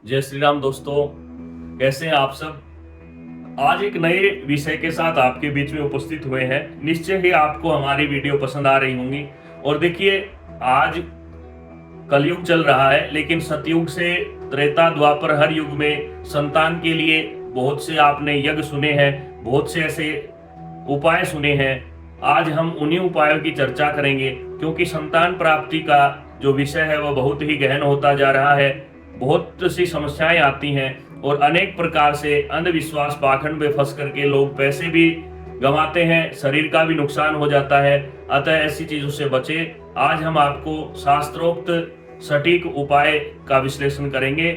जय श्री राम दोस्तों, कैसे हैं आप सब। आज एक नए विषय के साथ आपके बीच में उपस्थित हुए हैं। निश्चय ही आपको हमारी वीडियो पसंद आ रही होंगी। और देखिए, आज कलयुग चल रहा है, लेकिन सतयुग से त्रेता द्वापर हर युग में संतान के लिए बहुत से आपने यज्ञ सुने हैं, बहुत से ऐसे उपाय सुने हैं। आज हम उन्हीं उपायों की चर्चा करेंगे, क्योंकि संतान प्राप्ति का जो विषय है वह बहुत ही गहन होता जा रहा है। बहुत सी समस्याएं आती हैं और अनेक प्रकार से अंधविश्वास पाखंड में फंस करके लोग पैसे भी गंवाते हैं, शरीर का भी नुकसान हो जाता है। अतः ऐसी चीजों से बचे। आज हम आपको शास्त्रोक्त सटीक उपाय का विश्लेषण करेंगे,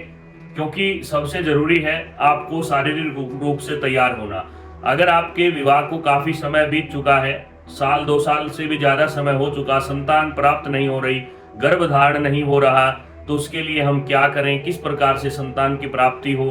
क्योंकि सबसे जरूरी है आपको शारीरिक रूप से तैयार होना। अगर आपके विवाह को काफी समय बीत चुका है, साल 2 साल से भी ज्यादा समय हो चुका, संतान प्राप्त नहीं हो रही, गर्भधारण नहीं हो रहा, तो उसके लिए हम क्या करें, किस प्रकार से संतान की प्राप्ति हो,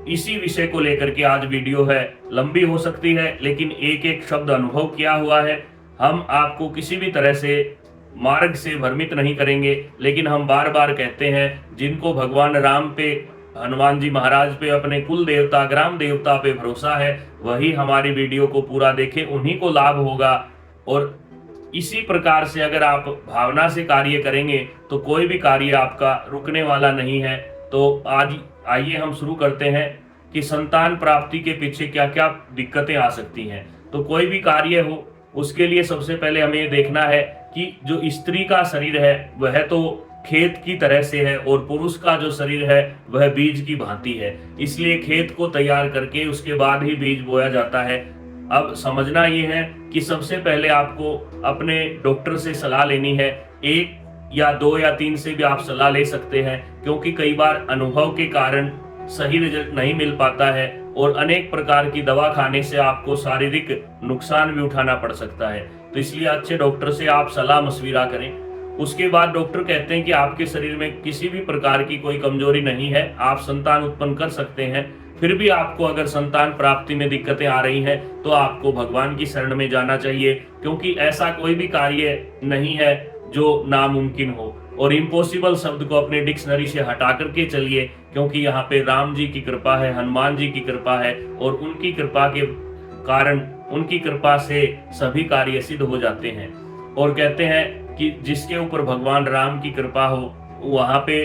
इसी विषय को लेकर के आज वीडियो है। लंबी हो सकती है, लेकिन एक एक शब्द अनुभव किया हुआ है। हम आपको किसी भी तरह से मार्ग से भ्रमित नहीं करेंगे, लेकिन हम बार बार कहते हैं, जिनको भगवान राम पे, हनुमान जी महाराज पे, अपने कुल देवता ग्राम देवता पे भरोसा है, वही हमारी वीडियो को पूरा देखें, उन्हीं को लाभ होगा। और इसी प्रकार से अगर आप भावना से कार्य करेंगे तो कोई भी कार्य आपका रुकने वाला नहीं है। तो आज आइए हम शुरू करते हैं कि संतान प्राप्ति के पीछे क्या क्या दिक्कतें आ सकती हैं। तो कोई भी कार्य हो, उसके लिए सबसे पहले हमें ये देखना है कि जो स्त्री का शरीर है वह तो खेत की तरह से है, और पुरुष का जो शरीर है वह बीज की भांति है। इसलिए खेत को तैयार करके उसके बाद ही बीज बोया जाता है। अब समझना ये है कि सबसे पहले आपको अपने डॉक्टर से सलाह लेनी है। 1 या 2 या 3 से भी आप सलाह ले सकते हैं, क्योंकि कई बार अनुभव के कारण सही रिजल्ट नहीं मिल पाता है और अनेक प्रकार की दवा खाने से आपको शारीरिक नुकसान भी उठाना पड़ सकता है। तो इसलिए अच्छे डॉक्टर से आप सलाह मशविरा करें। उसके बाद डॉक्टर कहते हैं कि आपके शरीर में किसी भी प्रकार की कोई कमजोरी नहीं है, आप संतान उत्पन्न कर सकते हैं। फिर भी आपको अगर संतान प्राप्ति में दिक्कतें आ रही हैं तो आपको भगवान की शरण में जाना चाहिए, क्योंकि ऐसा कोई भी कार्य नहीं है जो नामुमकिन हो। और इम्पॉसिबल शब्द को अपने डिक्शनरी से हटा करके चलिए, क्योंकि यहाँ पे राम जी की कृपा है, हनुमान जी की कृपा है, और उनकी कृपा के कारण, उनकी कृपा से सभी कार्य सिद्ध हो जाते हैं। और कहते हैं कि जिसके ऊपर भगवान राम की कृपा हो, वहां पे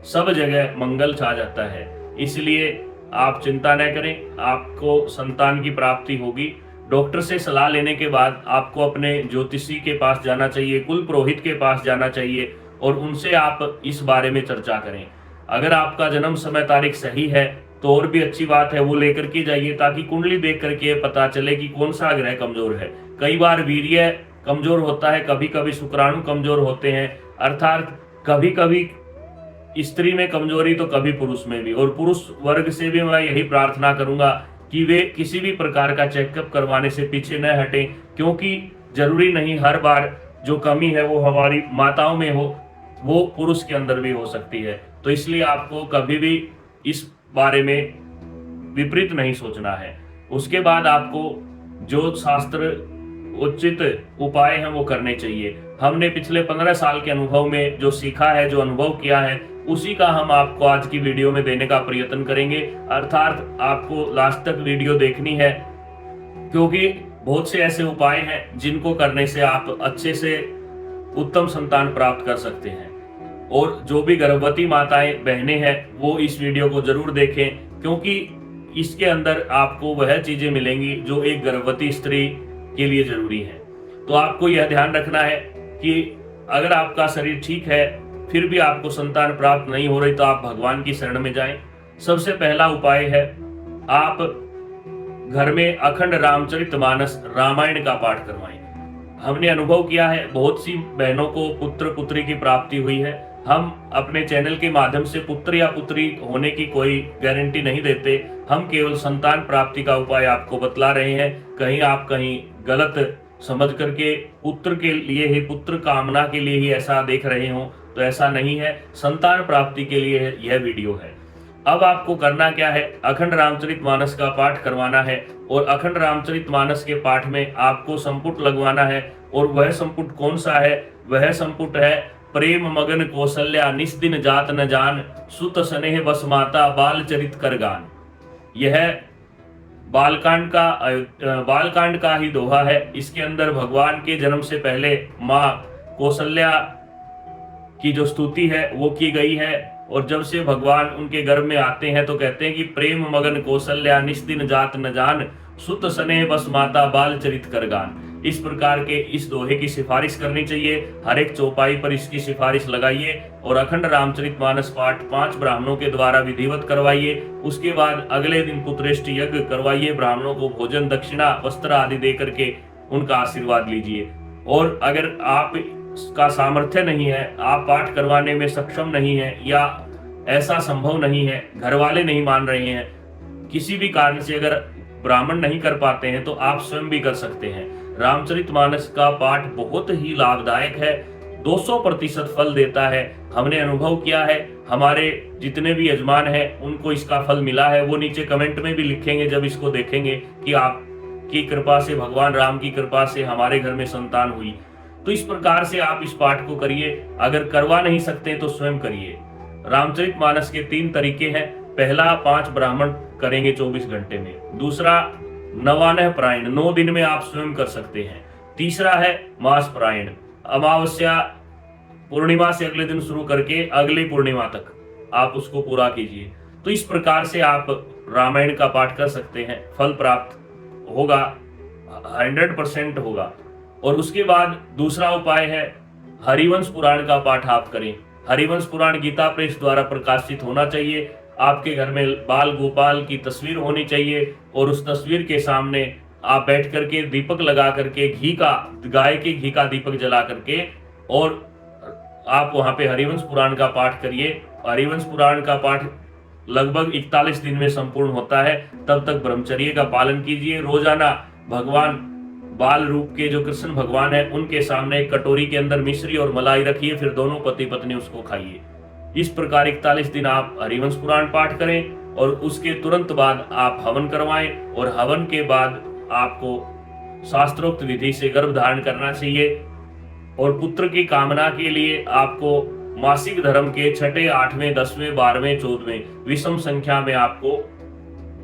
सब जगह मंगल छा जाता है। इसलिए आप चिंता न करें, आपको संतान की प्राप्ति होगी। डॉक्टर से सलाह लेने के बाद आपको अपने ज्योतिषी के पास जाना चाहिए, कुल पुरोहित के पास जाना चाहिए, और उनसे आप इस बारे में चर्चा करें। अगर आपका जन्म समय तारीख सही है तो और भी अच्छी बात है, वो लेकर के जाइए, ताकि कुंडली देख करके पता चले कि कौन सा ग्रह कमजोर है। कई बार वीर्य कमजोर होता है, कभी कभी शुक्राणु कमजोर होते हैं, अर्थात कभी कभी स्त्री में कमजोरी तो कभी पुरुष में भी। और पुरुष वर्ग से भी मैं यही प्रार्थना करूंगा कि वे किसी भी प्रकार का चेकअप करवाने से पीछे न हटें, क्योंकि जरूरी नहीं हर बार जो कमी है वो हमारी माताओं में हो, वो पुरुष के अंदर भी हो सकती है। तो इसलिए आपको कभी भी इस बारे में विपरीत नहीं सोचना है। उसके बाद आपको जो शास्त्र उचित उपाय हैं वो करने चाहिए। हमने पिछले 15 साल के अनुभव में जो सीखा है, जो अनुभव किया है, उसी का हम आपको आज की वीडियो में देने का प्रयत्न करेंगे। अर्थात आपको लास्ट तक वीडियो देखनी है, क्योंकि बहुत से ऐसे उपाय हैं जिनको करने से आप अच्छे से उत्तम संतान प्राप्त कर सकते हैं। और जो भी गर्भवती माताएं बहनें हैं वो इस वीडियो को जरूर देखें, क्योंकि इसके अंदर आपको वह चीजें मिलेंगी जो एक गर्भवती स्त्री के लिए जरूरी है। तो आपको यह ध्यान रखना है कि अगर आपका शरीर ठीक है फिर भी आपको संतान प्राप्त नहीं हो रही, तो आप भगवान की शरण में जाएं। सबसे पहला उपाय है, आप घर में अखंड रामचरितमानस रामायण का पाठ करवाएं। हमने अनुभव किया है, बहुत सी बहनों को पुत्र पुत्री की प्राप्ति हुई है। हम अपने चैनल के माध्यम से पुत्र या पुत्री होने की कोई गारंटी नहीं देते, हम केवल संतान प्राप्ति का उपाय आपको बतला रहे हैं। कहीं आप कहीं गलत समझ करके पुत्र के लिए ही, पुत्र कामना के लिए ही ऐसा देख रहे हो, तो ऐसा नहीं है। संतान प्राप्ति के लिए यह वीडियो है। अब आपको करना क्या है, अखंड रामचरितमानस का पाठ करवाना है, और अखंड रामचरितमानस के पाठ में आपको संपुट लगवाना है। और वह संपुट कौन सा है, वह संपुट है प्रेम मगन कौशल्या निस दिन जात न जान, सुत स्नेह बस माता बाल चरित कर गान। यह बालकांड का ही दोहा है। इसके अंदर भगवान के जन्म से पहले माँ कौशल्या की जो स्तुति है वो की गई है, और जब से भगवान उनके गर्भ में आते हैं तो कहते हैं कि प्रेम मगन कौशल्या निस दिन जात न जान, सुत स्नेह बस माता बाल चरित कर गान। इस प्रकार के इस दोहे की सिफारिश करनी चाहिए। हर एक चौपाई पर इसकी सिफारिश लगाइए और अखंड रामचरितमानस पाठ 5 ब्राह्मणों के द्वारा विधिवत करवाइए। उसके बाद अगले दिन पुत्रेष्टि यज्ञ करवाइए, ब्राह्मणों को भोजन दक्षिणा वस्त्र आदि दे करके उनका आशीर्वाद लीजिए। और अगर आप का सामर्थ्य नहीं है, आप पाठ करवाने में सक्षम नहीं है, या ऐसा संभव नहीं है, घर वाले नहीं मान रहे हैं, किसी भी कारण से अगर ब्राह्मण नहीं कर पाते हैं तो आप स्वयं भी कर सकते हैं। रामचरितमानस का पाठ बहुत ही लाभदायक है, 200% फल देता है। हमने अनुभव किया है, हमारे जितने भी यजमान हैं उनको इसका फल मिला है। वो नीचे कमेंट में भी लिखेंगे जब इसको देखेंगे कि आपकी कृपा से, भगवान राम की कृपा से हमारे घर में संतान हुई। तो इस प्रकार से आप इस पाठ को करिए। अगर करवा नहीं सकते तो स्वयं करिए। रामचरितमानस के 3 तरीके हैं। पहला 5 ब्राह्मण करेंगे 24 घंटे में। दूसरा नवानह प्रायण, 9 दिन में आप स्वयं कर सकते हैं। तीसरा है मास प्रायण, अमावस्या पूर्णिमा से अगले दिन शुरू करके अगली पूर्णिमा तक आप उसको पूरा कीजिए। तो इस प्रकार से आप रामायण का पाठ कर सकते हैं, फल प्राप्त होगा, 100% होगा। और उसके बाद दूसरा उपाय है हरिवंश पुराण का पाठ आप करें। हरिवंश पुराण गीता प्रेस द्वारा प्रकाशित होना चाहिए। आपके घर में बाल गोपाल की तस्वीर होनी चाहिए और उस तस्वीर के सामने आप बैठ करके दीपक लगा करके गाय के घी का दीपक जला करके और आप वहां पे हरिवंश पुराण का पाठ करिए। हरिवंश पुराण का पाठ लगभग 41 दिन में संपूर्ण होता है। तब तक ब्रह्मचर्य का पालन कीजिए। रोजाना भगवान बाल रूप के जो कृष्ण भगवान है उनके सामने एक कटोरी के अंदर मिश्री और मलाई रखिए, फिर दोनों पति पत्नी उसको खाइए। इस प्रकार 41 दिन आप हरिवंश पुराण पाठ करें और उसके तुरंत बाद आप हवन करवाएं। और हवन के बाद आपको शास्त्रोक्त विधि से गर्भ धारण करना चाहिए। और पुत्र की कामना के लिए आपको मासिक धर्म के 6, 8वें, 10वें, 12वें, 14वें विषम संख्या में आपको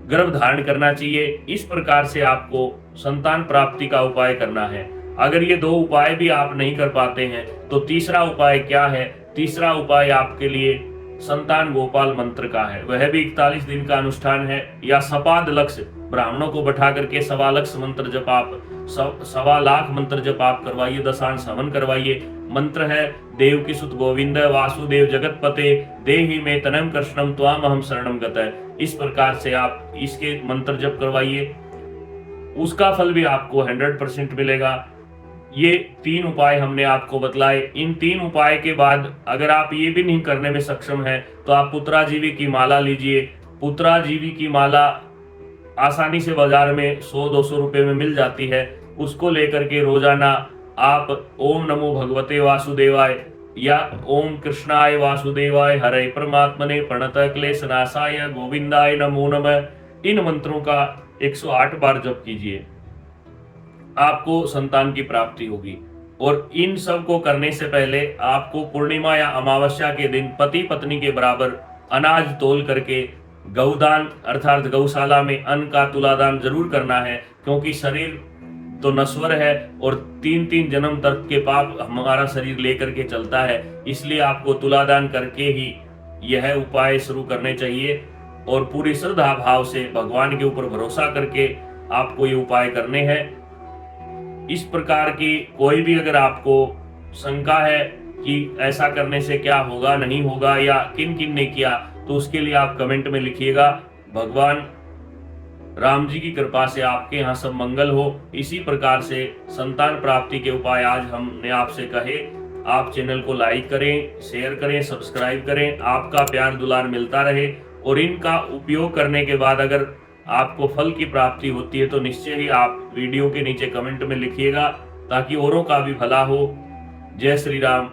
गर्भ धारण करना चाहिए। इस प्रकार से आपको संतान प्राप्ति का उपाय करना है। अगर ये 2 उपाय भी आप नहीं कर पाते हैं तो तीसरा उपाय क्या है? तीसरा उपाय आपके लिए संतान गोपाल मंत्र का है। वह भी 41 दिन का अनुष्ठान है। या सपाद लक्ष्य, ब्राह्मणों को बैठा करके 1.25 लाख मंत्र जप आप 1.25 लाख मंत्र जप आप करवाइए, दशांश हवन करवाइए। मंत्र है देव की सुत गोविंद वासुदेव जगतपते देहि में तनम कृष्णम त्वाम अहम शरणम गतः। इस प्रकार से आप इसके मंत्र जप करवाइए, उसका फल भी आपको 100% मिलेगा। ये 3 उपाय हमने आपको बतलाए। इन 3 उपाय के बाद अगर आप ये भी नहीं करने में सक्षम हैं तो आप पुत्राजीवी की माला लीजिए। पुत्राजीवी की माला आसानी से बाजार में 100-200 रुपए में मिल जाती है। उसको लेकर के रोजाना आप ओम नमो भगवते वासुदेवाय या ओम कृष्णाय वासुदेवाय हरे परमात्मने प्रणतः क्लेशनाशाय गोविंदाय नमो नमः, इन मंत्रों का 108 बार जप कीजिए। आपको संतान की प्राप्ति होगी। और इन सब को करने से पहले आपको पूर्णिमा या अमावस्या के दिन पति पत्नी के बराबर अनाज तोल करके गौदान अर्थात गौशाला में अन्न का तुलादान जरूर करना है। क्योंकि शरीर तो नश्वर है और 3-3 जन्म तक के पाप हमारा शरीर लेकर के चलता है। इसलिए आपको तुलादान करके ही यह उपाय शुरू करने चाहिए और पूरी श्रद्धा भाव से भगवान के ऊपर भरोसा करके आपको ये उपाय करने हैं। इस प्रकार की कोई भी अगर आपको शंका है कि ऐसा करने से क्या होगा नहीं होगा या किन किन ने किया, तो उसके लिए आप कमेंट में लिखिएगा। भगवान राम जी की कृपा से आपके यहाँ सब मंगल हो। इसी प्रकार से संतान प्राप्ति के उपाय आज हमने आपसे कहे। आप चैनल को लाइक करें, शेयर करें, सब्सक्राइब करें। आपका प्यार दुलार मिलता रहे और इनका उपयोग करने के बाद अगर आपको फल की प्राप्ति होती है तो निश्चय ही आप वीडियो के नीचे कमेंट में लिखिएगा ताकि औरों का भी भला हो। जय श्री राम।